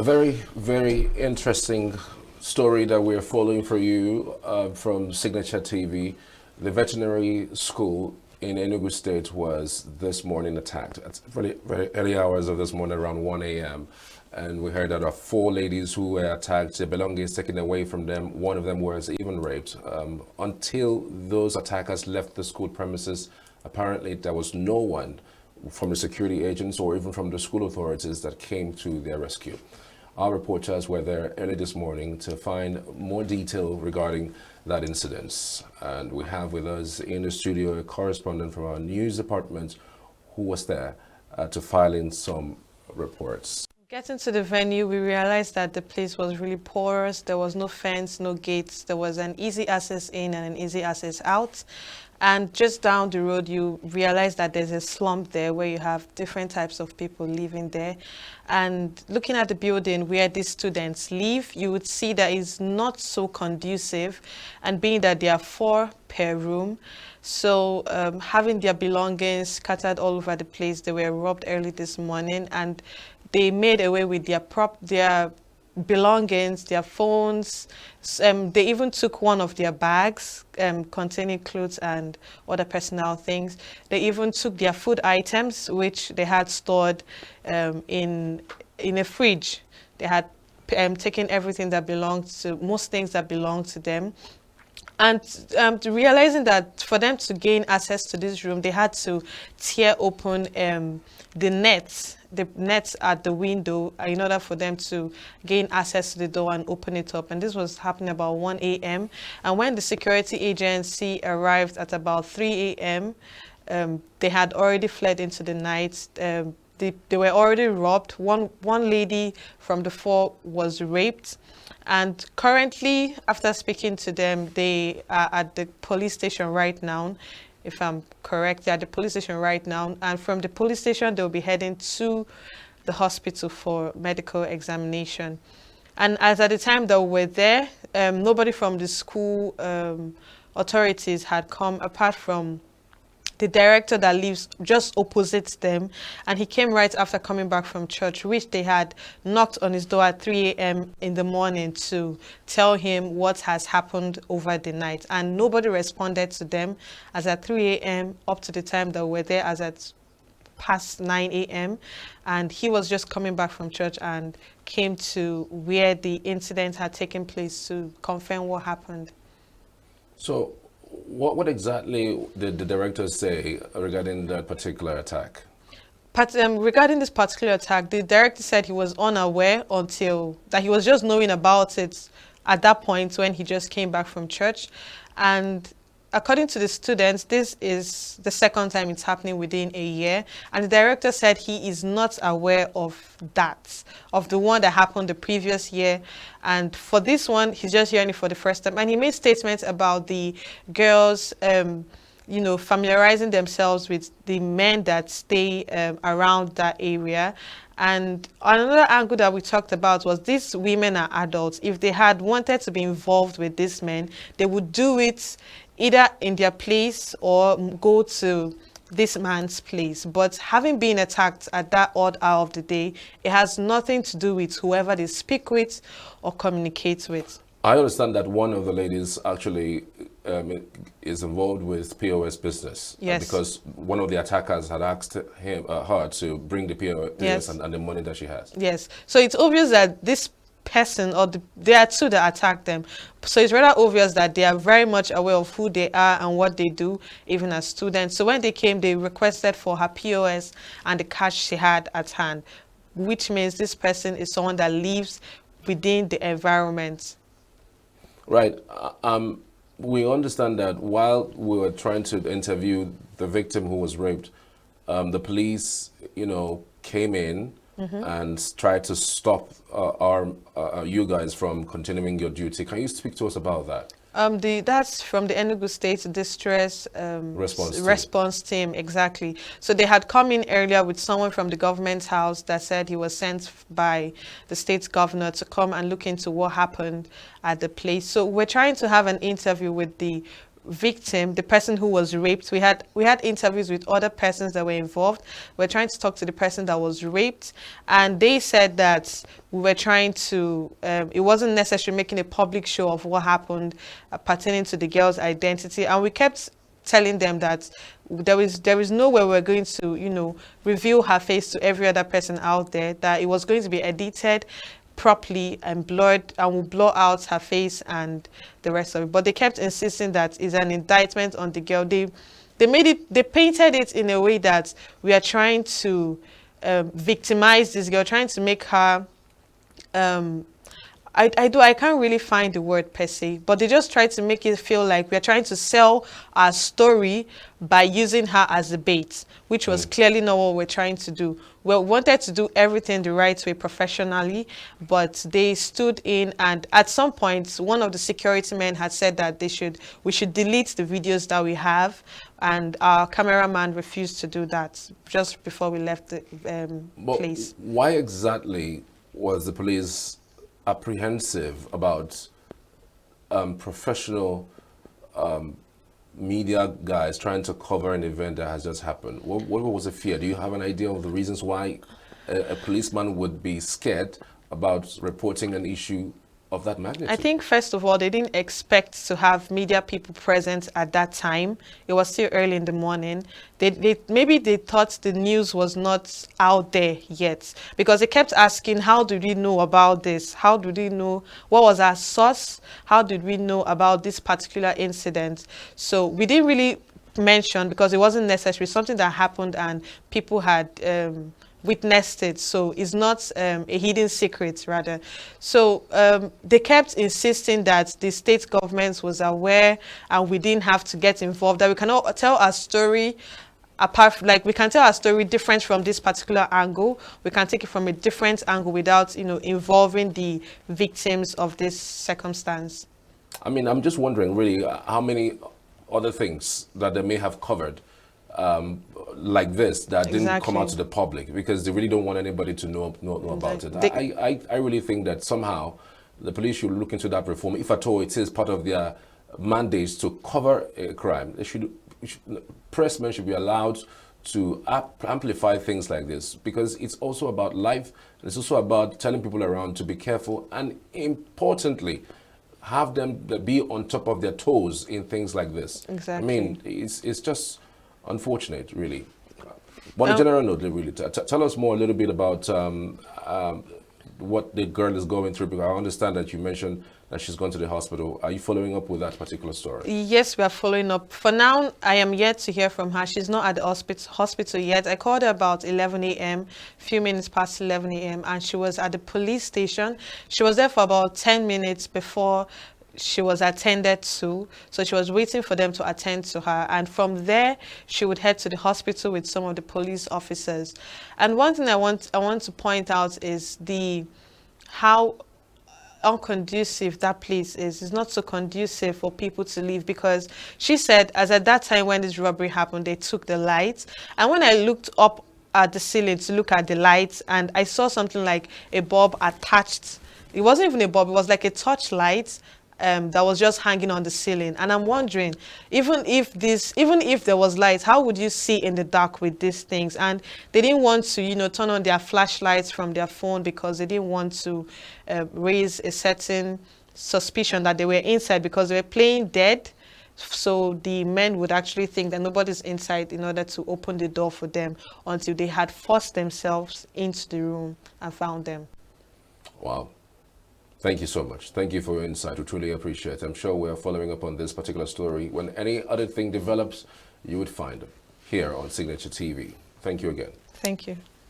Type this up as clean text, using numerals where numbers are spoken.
A very, very interesting story that we're following for you from Signature TV. The veterinary school in Enugu State was this morning attacked at very, very early hours of this morning, around 1 a.m. And we heard that there are four ladies who were attacked, their belongings taken away from them. One of them was even raped. Until those attackers left the school premises, apparently there was no one from the security agents or even from the school authorities that came to their rescue. Our reporters were there early this morning to find more detail regarding that incident. And we have with us in the studio a correspondent from our news department who was there to file in some reports. Getting to the venue, we realized that the place was really porous. There was no fence, no gates. There was an easy access in and an easy access out. And just down the road, you realize that there's a slump there where you have different types of people living there. And looking at the building where these students live, you would see that it's not so conducive. And being that there are 4 per room, so having their belongings scattered all over the place, they were robbed early this morning, and they made away with their belongings, their phones. They even took one of their bags containing clothes and other personal things. They even took their food items, which they had stored in a fridge. They had taken everything that belonged to, most things that belonged to them. And realizing that for them to gain access to this room, they had to tear open the nets at the window in order for them to gain access to the door and open it up. And this was happening about 1 a.m. And when the security agency arrived at about 3 a.m., they had already fled into the night. They were already robbed. One lady from the 4 was raped. And currently, after speaking to them, they are at the police station right now. If I'm correct, they're at the police station right now. And from the police station, they'll be heading to the hospital for medical examination. And as at the time that we were there, nobody from the school authorities had come apart from the director that lives just opposite them, and he came right after coming back from church, which they had knocked on his door at 3 a.m. in the morning to tell him what has happened over the night. And nobody responded to them as at 3 a.m. up to the time that we were there as at past 9 a.m. And he was just coming back from church and came to where the incident had taken place to confirm what happened. So what exactly did the director say regarding that particular attack? But regarding this particular attack, the director said he was unaware until that he was just knowing about it at that point when he just came back from church. And according to the students, this is the second time it's happening within a year. And the director said he is not aware of that, of the one that happened the previous year. And for this one, he's just hearing it for the first time. And he made statements about the girls, familiarizing themselves with the men that stay around that area. And another angle that we talked about was these women are adults. If they had wanted to be involved with these men, they would do it either in their place or go to this man's place. But having been attacked at that odd hour of the day, it has nothing to do with whoever they speak with or communicate with. I understand that one of the ladies actually is involved with POS business. Yes. Because one of the attackers had asked her to bring the POS Yes. and the money that she has. Yes. So it's obvious that this person there are 2 that attacked them. So it's rather obvious that they are very much aware of who they are and what they do, even as students. So when they came, they requested for her POS and the cash she had at hand, which means this person is someone that lives within the environment. Right. We understand that while we were trying to interview the victim who was raped, the police, came in and tried to stop you guys from continuing your duty. Can you speak to us about that? That's from the Enugu State Distress Response Team, exactly. So they had come in earlier with someone from the government house that said he was sent by the state governor to come and look into what happened at the place. So we're trying to have an interview with the victim, the person who was raped. We had interviews with other persons that were involved. We're trying to talk to the person that was raped, and they said that we were trying to, it wasn't necessary making a public show of what happened pertaining to the girl's identity, and we kept telling them that there is no way we're going to, you know, reveal her face to every other person out there, that it was going to be edited properly and blurred, and will blur out her face and the rest of it. But they kept insisting that it's an indictment on the girl. They painted it in a way that we are trying to victimize this girl, trying to make her I can't really find the word per se, but they just try to make it feel like we're trying to sell our story by using her as a bait, which was clearly not what we're trying to do. We wanted to do everything the right way professionally, but they stood in, and at some point, one of the security men had said that we should delete the videos that we have, and our cameraman refused to do that just before we left the place. Why exactly was the police apprehensive about professional media guys trying to cover an event that has just happened? What was the fear? Do you have an idea of the reasons why a policeman would be scared about reporting an issue of that magnitude? I think, first of all, they didn't expect to have media people present at that time. It was still early in the morning. Maybe they thought the news was not out there yet, because they kept asking, how did we know about this? How did we know? What was our source? How did we know about this particular incident? So we didn't really mention, because it wasn't necessary, something that happened and people had witnessed it, so it's not a hidden secret, rather. So they kept insisting that the state government was aware and we didn't have to get involved, that we cannot tell our story apart, like we can tell our story different from this particular angle. We can take it from a different angle without, you know, involving the victims of this circumstance. I mean, I'm just wondering really how many other things that they may have covered like this that didn't come out to the public, because they really don't want anybody to know about it. I really think that somehow the police should look into that reform, if at all it is part of their mandates to cover a crime. Pressmen should be allowed to amplify things like this, because it's also about life. It's also about telling people around to be careful, and importantly, have them be on top of their toes in things like this. Exactly. I mean, it's just unfortunate, really. On a general note, really, tell us more a little bit about what the girl is going through, because I understand that you mentioned that she's gone to the hospital. Are you following up with that particular story? Yes, we are following up. For now, I am yet to hear from her. She's not at the hospital yet. I called her about 11 a.m., few minutes past 11 a.m., and she was at the police station. She was there for about 10 minutes before she was attended to, so she was waiting for them to attend to her, and from there she would head to the hospital with some of the police officers. And one thing I want to point out is how unconducive that place is. It's not so conducive for people to live, because she said, as at that time when this robbery happened, they took the lights, and when I looked up at the ceiling to look at the lights, and I saw something like a bulb attached. It wasn't even a bulb, it was like a torch light that was just hanging on the ceiling. And I'm wondering, even if there was light, how would you see in the dark with these things? And they didn't want to, you know, turn on their flashlights from their phone, because they didn't want to raise a certain suspicion that they were inside, because they were playing dead. So the men would actually think that nobody's inside in order to open the door for them, until they had forced themselves into the room and found them. Wow. Thank you so much. Thank you for your insight. We truly appreciate it. I'm sure we are following up on this particular story. When any other thing develops, you would find it here on Signature TV. Thank you again. Thank you.